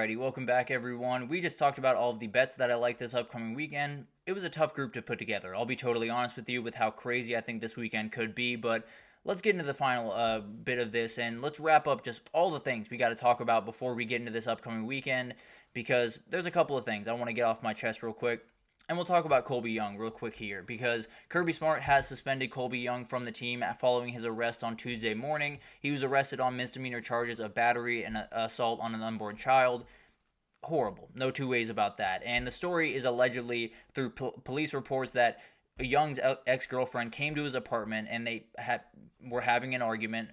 Alrighty, welcome back everyone. We just talked about all of the bets that I like this upcoming weekend. It was a tough group to put together. I'll be totally honest with you with how crazy I think this weekend could be, but let's get into the final bit of this and let's wrap up just all the things we got to talk about before we get into this upcoming weekend because there's a couple of things I want to get off my chest real quick. And we'll talk about Colby Young real quick here because Kirby Smart has suspended Colby Young from the team following his arrest on Tuesday morning. He was arrested on misdemeanor charges of battery and assault on an unborn child. Horrible. No two ways about that. And the story is allegedly through police reports that Young's ex-girlfriend came to his apartment and they were having an argument.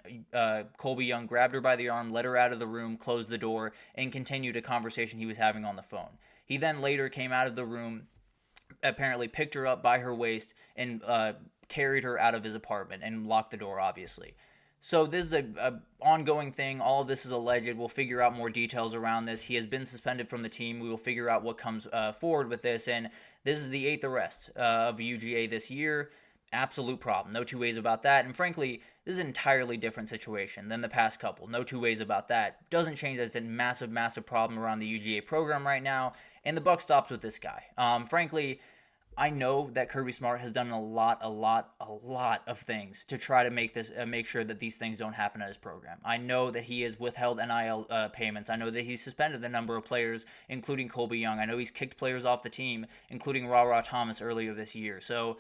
Colby Young grabbed her by the arm, led her out of the room, closed the door, and continued a conversation he was having on the phone. He then later came out of the room, apparently picked her up by her waist and carried her out of his apartment and locked the door, obviously. So this is a ongoing thing. All of this is alleged. We'll figure out more details around this. He has been suspended from the team. We will figure out what comes forward with this. And this is the 8th arrest of UGA this year. Absolute problem. No two ways about that. And frankly, this is an entirely different situation than the past couple. No two ways about that. Doesn't change that it's a massive, massive problem around the UGA program right now. And the buck stops with this guy. Frankly, I know that Kirby Smart has done a lot of things to try to make sure that these things don't happen at his program. I know that he has withheld NIL payments. I know that he's suspended a number of players, including Colby Young. I know he's kicked players off the team, including Ra Thomas earlier this year. So,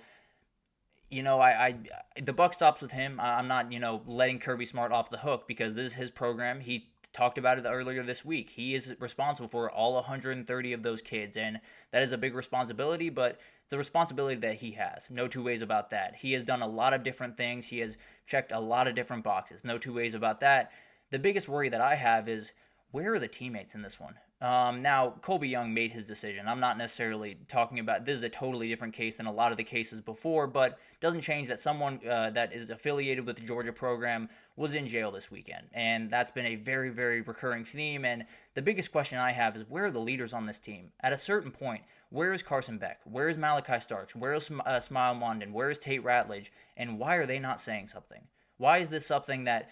the buck stops with him. I'm not, letting Kirby Smart off the hook because this is his program. He talked about it earlier this week. He is responsible for all 130 of those kids, and that is a big responsibility, but the responsibility that he has. No two ways about that. He has done a lot of different things. He has checked a lot of different boxes. No two ways about that. The biggest worry that I have is, where are the teammates in this one? Now, Colby Young made his decision. I'm not necessarily talking about, this is a totally different case than a lot of the cases before, but it doesn't change that someone that is affiliated with the Georgia program was in jail this weekend. And that's been a very, very recurring theme. And the biggest question I have is, where are the leaders on this team? At a certain point, where is Carson Beck? Where is Malachi Starks? Where is Smile Mondon? Where is Tate Ratledge? And why are they not saying something? Why is this something that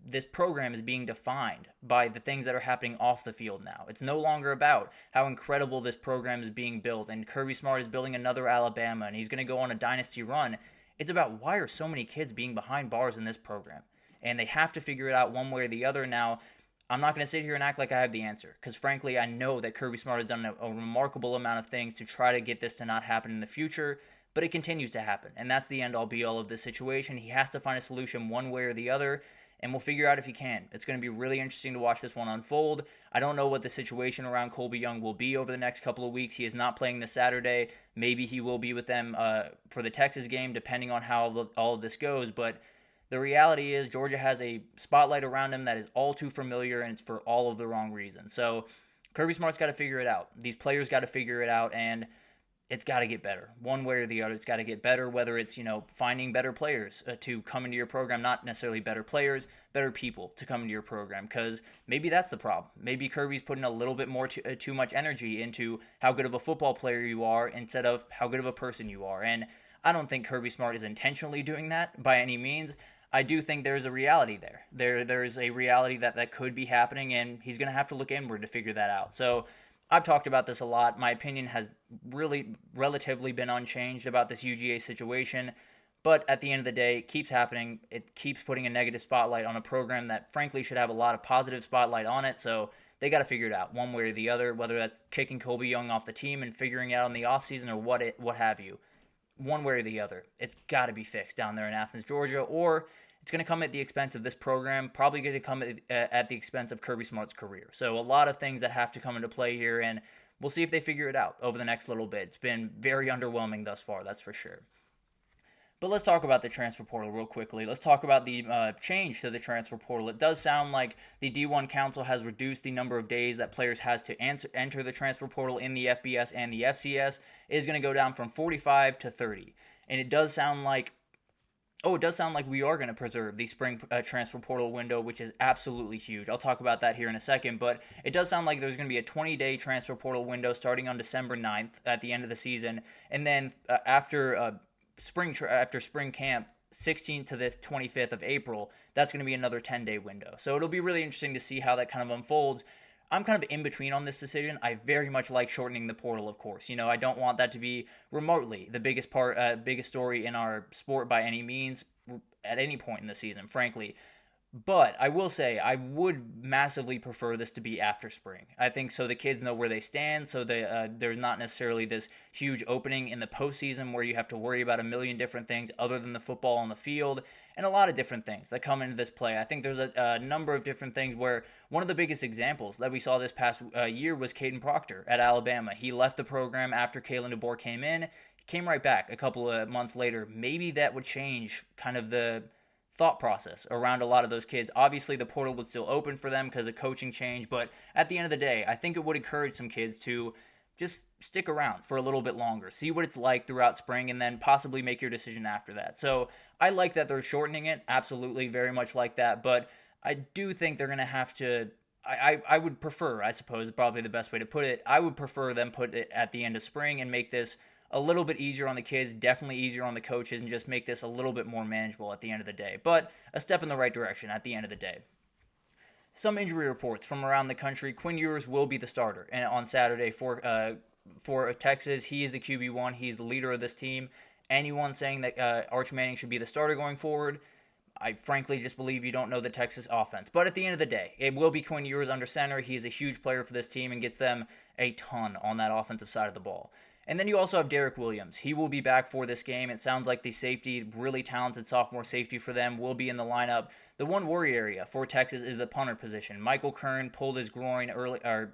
this program is being defined by the things that are happening off the field now? It's no longer about how incredible this program is being built and Kirby Smart is building another Alabama and he's going to go on a dynasty run. It's about why are so many kids being behind bars in this program? And they have to figure it out one way or the other. Now, I'm not going to sit here and act like I have the answer because, frankly, I know that Kirby Smart has done a remarkable amount of things to try to get this to not happen in the future, but it continues to happen, and that's the end-all be-all of this situation. He has to find a solution one way or the other, and we'll figure out if he can. It's going to be really interesting to watch this one unfold. I don't know what the situation around Colby Young will be over the next couple of weeks. He is not playing this Saturday. Maybe he will be with them for the Texas game, depending on how all of this goes, but the reality is Georgia has a spotlight around him that is all too familiar, and it's for all of the wrong reasons. So Kirby Smart's got to figure it out. These players got to figure it out, and it's got to get better. One way or the other, it's got to get better, whether it's, finding better players to come into your program, not necessarily better players, better people to come into your program, because maybe that's the problem. Maybe Kirby's putting a little bit more too much energy into how good of a football player you are instead of how good of a person you are. And I don't think Kirby Smart is intentionally doing that by any means. I do think there's a reality there. There's a reality that could be happening, and he's going to have to look inward to figure that out. So I've talked about this a lot. My opinion has really relatively been unchanged about this UGA situation, but at the end of the day, it keeps happening. It keeps putting a negative spotlight on a program that frankly should have a lot of positive spotlight on it, so they got to figure it out one way or the other, whether that's kicking Colby Young off the team and figuring it out in the offseason or what have you. One way or the other, it's got to be fixed down there in Athens, Georgia, or it's going to come at the expense of this program, probably going to come at the expense of Kirby Smart's career. So a lot of things that have to come into play here, and we'll see if they figure it out over the next little bit. It's been very underwhelming thus far, that's for sure. But let's talk about the transfer portal real quickly. Let's talk about the change to the transfer portal. It does sound like the D1 Council has reduced the number of days that players has to enter the transfer portal in the FBS and the FCS. It is going to go down from 45 to 30. And it does sound like we are going to preserve the spring transfer portal window, which is absolutely huge. I'll talk about that here in a second, but it does sound like there's going to be a 20-day transfer portal window starting on December 9th at the end of the season, and then after spring camp, 16th to the 25th of April, that's going to be another 10-day window. So it'll be really interesting to see how that kind of unfolds. I'm kind of in between on this decision. I very much like shortening the portal, of course. I don't want that to be remotely the biggest story in our sport by any means at any point in the season, frankly. But I will say I would massively prefer this to be after spring. I think so the kids know where they stand, so there's not necessarily this huge opening in the postseason where you have to worry about a million different things other than the football on the field and a lot of different things that come into this play. I think there's a number of different things where one of the biggest examples that we saw this past year was Caden Proctor at Alabama. He left the program after Kalen DeBoer came in, came right back a couple of months later. Maybe that would change kind of the thought process around a lot of those kids. Obviously, the portal would still open for them because of coaching change, but at the end of the day, I think it would encourage some kids to just stick around for a little bit longer, see what it's like throughout spring, and then possibly make your decision after that. So I like that they're shortening it, absolutely, very much like that, but I do think they're going to have to. I would prefer, I suppose, probably the best way to put it, I would prefer them put it at the end of spring and make this a little bit easier on the kids, definitely easier on the coaches, and just make this a little bit more manageable at the end of the day. But a step in the right direction at the end of the day. Some injury reports from around the country. Quinn Ewers will be the starter on Saturday for Texas. He is the QB1. He's the leader of this team. Anyone saying that Arch Manning should be the starter going forward, I frankly just believe you don't know the Texas offense. But at the end of the day, it will be Quinn Ewers under center. He is a huge player for this team and gets them a ton on that offensive side of the ball. And then you also have Derek Williams. He will be back for this game. It sounds like the safety, really talented sophomore safety for them, will be in the lineup. The one worry area for Texas is the punter position. Michael Kern pulled his groin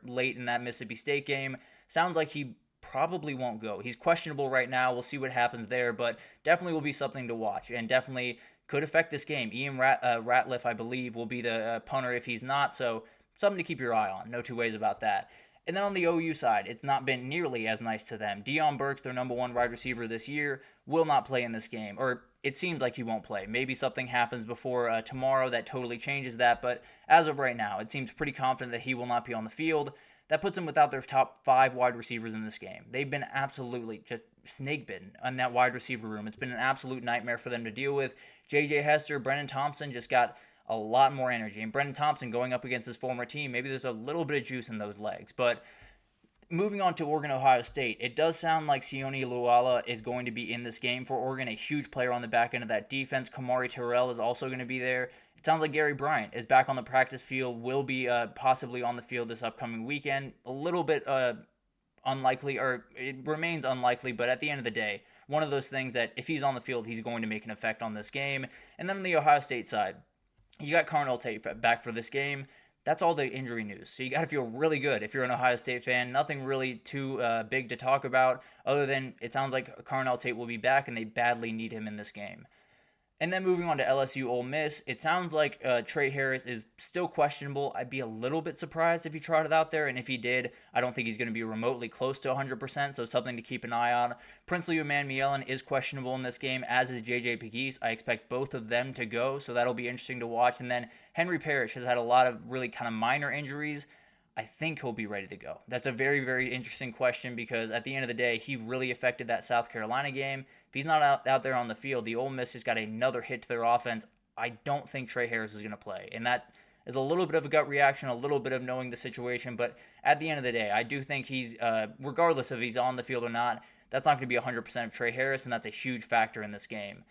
late in that Mississippi State game. Sounds like he probably won't go. He's questionable right now. We'll see what happens there, but definitely will be something to watch and definitely could affect this game. Ian Ratliff, I believe, will be the punter if he's not, so something to keep your eye on. No two ways about that. And then on the OU side, it's not been nearly as nice to them. Deion Burks, their number one wide receiver this year, will not play in this game. Or it seems like he won't play. Maybe something happens before tomorrow that totally changes that. But as of right now, it seems pretty confident that he will not be on the field. That puts them without their top 5 wide receivers in this game. They've been absolutely just snake bitten on that wide receiver room. It's been an absolute nightmare for them to deal with. J.J. Hester, Brennan Thompson just got a lot more energy. And Brennan Thompson going up against his former team, maybe there's a little bit of juice in those legs. But moving on to Oregon, Ohio State, it does sound like Sione Luala is going to be in this game for Oregon, a huge player on the back end of that defense. Kamari Terrell is also going to be there. It sounds like Gary Bryant is back on the practice field, will be possibly on the field this upcoming weekend. A little bit unlikely, or it remains unlikely, but at the end of the day, one of those things that if he's on the field, he's going to make an effect on this game. And then on the Ohio State side, you got Carnell Tate back for this game. That's all the injury news. So you got to feel really good if you're an Ohio State fan. Nothing really too big to talk about other than it sounds like Carnell Tate will be back and they badly need him in this game. And then moving on to LSU Ole Miss, it sounds like Trey Harris is still questionable. I'd be a little bit surprised if he trotted out there, and if he did, I don't think he's going to be remotely close to 100%, so something to keep an eye on. Princely Umanmielen is questionable in this game, as is J.J. Pegues. I expect both of them to go, so that'll be interesting to watch. And then Henry Parrish has had a lot of really kind of minor injuries. I think he'll be ready to go. That's a very, very interesting question because at the end of the day, he really affected that South Carolina game. If he's not out there on the field, the Ole Miss has got another hit to their offense. I don't think Trey Harris is going to play. And that is a little bit of a gut reaction, a little bit of knowing the situation. But at the end of the day, I do think he's, regardless if he's on the field or not, that's not going to be 100% of Trey Harris, and that's a huge factor in this game.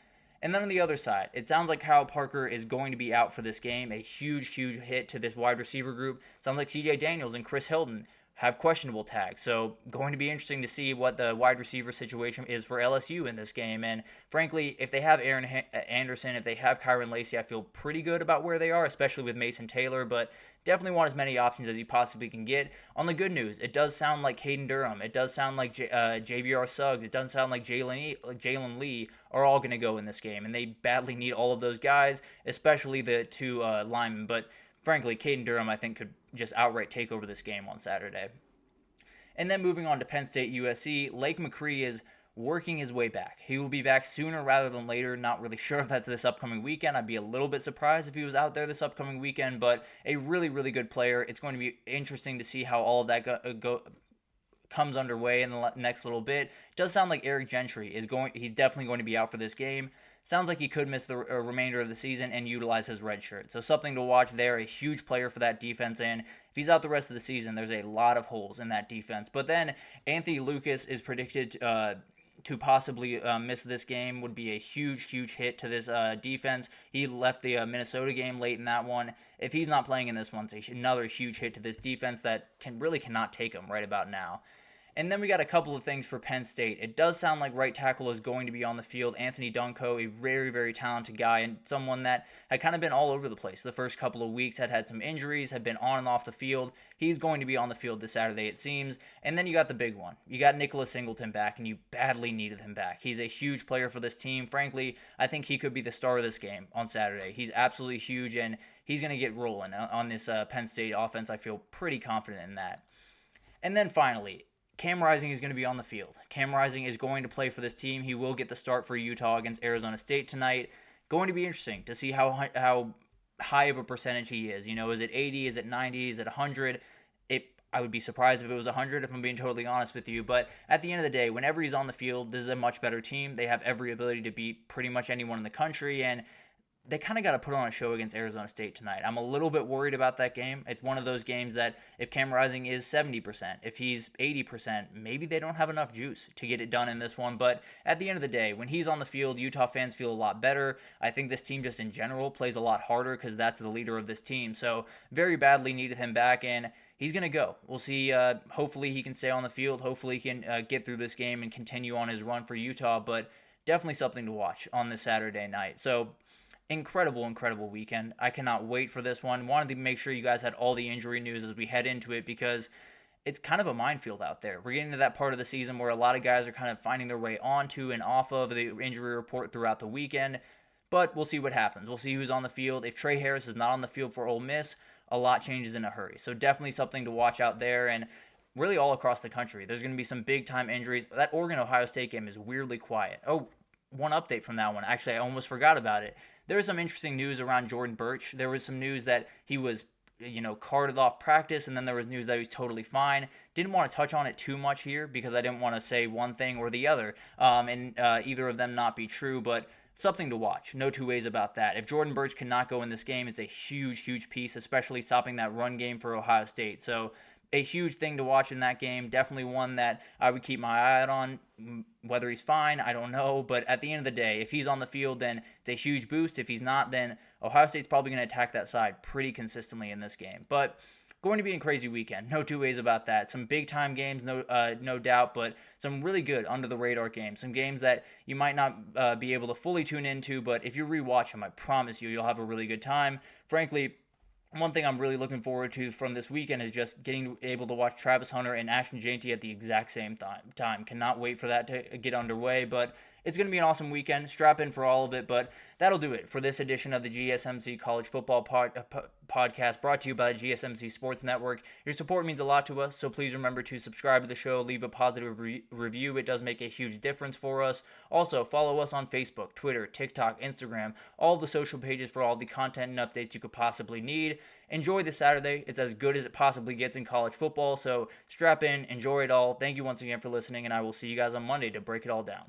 And then on the other side, it sounds like Kyle Parker is going to be out for this game, a huge, huge hit to this wide receiver group. Sounds like C.J. Daniels and Chris Hilton have questionable tags. So going to be interesting to see what the wide receiver situation is for LSU in this game. And frankly, if they have Aaron Anderson, if they have Kyron Lacey, I feel pretty good about where they are, especially with Mason Taylor. But definitely want as many options as you possibly can get. On the good news, it does sound like Caden Durham. It does sound like JVR Suggs. It does sound like Jalen Lee are all going to go in this game. And they badly need all of those guys, especially the two linemen. But frankly, Caden Durham, I think, could just outright take over this game on Saturday. And then moving on to Penn State USC, Lake McCree is working his way back. He will be back sooner rather than later. Not really sure if that's this upcoming weekend. I'd be a little bit surprised if he was out there this upcoming weekend, but a really, really good player. It's going to be interesting to see how all of that comes underway in the next little bit. It does sound like Eric Gentry he's definitely going to be out for this game. Sounds like he could miss the remainder of the season and utilize his red shirt. So something to watch there, a huge player for that defense. And if he's out the rest of the season, there's a lot of holes in that defense. But then Anthony Lucas is predicted to possibly miss this game. Would be a huge hit to this defense. He left the Minnesota game late in that one. If he's not playing in this one, it's another huge hit to this defense that cannot take him right about now. And then we got a couple of things for Penn State. It does sound like right tackle is going to be on the field. Anthony Dunco, a very talented guy and someone that had kind of been all over the place the first couple of weeks, had some injuries, had been on and off the field. He's going to be on the field this Saturday, it seems. And then you got the big one. You got Nicholas Singleton back, and you badly needed him back. He's a huge player for this team. Frankly, I think he could be the star of this game on Saturday. He's absolutely huge, and he's going to get rolling on this Penn State offense. I feel pretty confident in that. And then finally, Cam Rising is going to be on the field. Cam Rising is going to play for this team. He will get the start for Utah against Arizona State tonight. Going to be interesting to see how high of a percentage he is. Is it 80? Is it 90? Is it 100? I would be surprised if it was 100, if I'm being totally honest with you. But at the end of the day, whenever he's on the field, this is a much better team. They have every ability to beat pretty much anyone in the country, and they kind of got to put on a show against Arizona State tonight. I'm a little bit worried about that game. It's one of those games that if Cam Rising is 70%, if he's 80%, maybe they don't have enough juice to get it done in this one. But at the end of the day, when he's on the field, Utah fans feel a lot better. I think this team just in general plays a lot harder because that's the leader of this team. So very badly needed him back, and he's going to go. We'll see. Hopefully he can stay on the field. Hopefully he can get through this game and continue on his run for Utah. But definitely something to watch on this Saturday night. So incredible weekend. I cannot wait for this one. Wanted to make sure you guys had all the injury news as we head into it because it's kind of a minefield out there. We're getting to that part of the season where a lot of guys are kind of finding their way onto and off of the injury report throughout the weekend, but we'll see what happens. We'll see who's on the field. If Trey Harris is not on the field for Ole Miss, a lot changes in a hurry. So definitely something to watch out there, and really all across the country. There's going to be some big-time injuries. That Oregon-Ohio State game is weirdly quiet. Oh, one update from that one. Actually, I almost forgot about it. There was some interesting news around Jordan Birch. There was some news that he was, carted off practice, and then there was news that he was totally fine. Didn't want to touch on it too much here because I didn't want to say one thing or the other, and either of them not be true, but something to watch. No two ways about that. If Jordan Birch cannot go in this game, it's a huge piece, especially stopping that run game for Ohio State. So a huge thing to watch in that game. Definitely one that I would keep my eye out on. Whether he's fine, I don't know. But at the end of the day, if he's on the field, then it's a huge boost. If he's not, then Ohio State's probably going to attack that side pretty consistently in this game. But going to be a crazy weekend. No two ways about that. Some big-time games, no doubt, but some really good under-the-radar games. Some games that you might not be able to fully tune into, but if you rewatch them, I promise you'll have a really good time. Frankly, one thing I'm really looking forward to from this weekend is just getting able to watch Travis Hunter and Ashton Jeanty at the exact same time. Cannot wait for that to get underway, but it's going to be an awesome weekend. Strap in for all of it, but that'll do it for this edition of the GSMC College Football Podcast brought to you by the GSMC Sports Network. Your support means a lot to us, so please remember to subscribe to the show, leave a positive review. It does make a huge difference for us. Also, follow us on Facebook, Twitter, TikTok, Instagram, all the social pages for all the content and updates you could possibly need. Enjoy this Saturday. It's as good as it possibly gets in college football, so strap in, enjoy it all. Thank you once again for listening, and I will see you guys on Monday to break it all down.